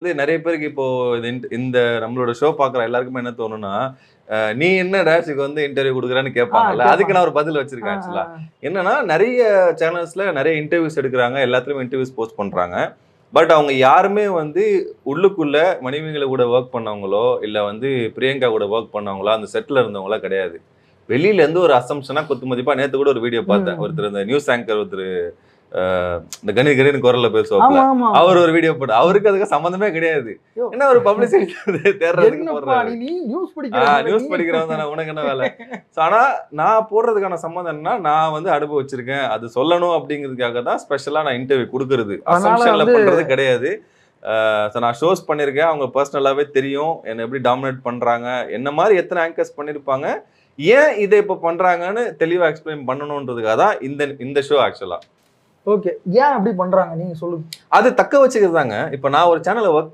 நெறைய பேருக்கு இப்போ இந்த நம்மளோட ஷோ பார்க்குற எல்லாருக்குமே என்ன தோணும்னா, நீ என்ன டேஷ்க்கு வந்து இன்டர்வியூ குடுக்குறன்னு கேட்பாங்கல்ல. அதுக்கு கேட்பாங்க. நான் ஒரு பதில் ஆ, வச்சிருக்கேன் ஆ. ஆக்சுவலா. என்னன்னா நெறைய சேனல்ஸ்ல நெறைய இன்டர்வியூஸ் எடுக்குறாங்க. எல்லாத்துலயும் இன்டர்வியூஸ் போஸ்ட் பண்றாங்க. பட் அவங்க யாருமே வந்து உள்ளுக்குள்ள மனைவிகள கூட வொர்க் பண்ணவங்களோ, இல்ல வந்து பிரியங்கா கூட வொர்க் பண்ணவங்களோ, அந்த செட்ல இருந்தவங்களோ கிடையாது. வெளியில இருந்து ஒரு அசம்ப்ஷனா குத்துமதிப்பா நேத்து கூட ஒரு வீடியோ பார்த்தேன். ம். ஒருத்தர் இந்த நியூஸ் ஆங்கர் ஒருத்தரு அ இந்த கணீர் கணீர்னு குரல்ல பேசுவாப்ல. ஆமா, ஆமா, ஆமா. அவரு ஒரு வீடியோ போட்டு ம். அவருக்கு அதுக்கு சம்மந்தமே கிடையாது. யோ! என்ன ஒரு பப்ளிசிட்டி தேடுறதுக்கு என்னப்பா போடுறாரு. நீ நியூஸ் படிக்கிறவன் நீ நியூஸ் படிக்கிறவன் தானே உனக்கு என்ன வேல? ஆனா நான் போடுறதுக்கான சம்மந்தம் என்னன்னா, நான் வந்து அனுபவிச்சிருக்கேன். அது சொல்லணும் அப்படிங்கிறதுக்காக தான் ஸ்பெஷலா நான் இன்டர்வியூ குடுக்குறது. அதனால அசம்ப்ஷன்ல வந்து பண்றது கிடையாது. நான் ஷோஸ் பண்ணியிருக்கேன். அவங்க பெர்சனலாவே தெரியும். என்ன எப்படி டாமினேட் பண்றாங்க. என்ன மாரி எத்தன ஆங்கர்ஸ் பண்ணியிருப்பாங்க. ஏன் இத இப்ப பண்றாங்கன்னு தெளிவா எக்ஸ்பிளைன் பண்ணணும்ன்றதுக்காக தான் இந்த இந்த ஷோ ஆக்சுவலா. ஓகே. ஏன் அப்படி பண்றாங்க? நீங்க சொல்லுங்க. அது தக்க வச்சுக்கிறது தாங்க. இப்ப நான் ஒரு சேனல்ல வொர்க்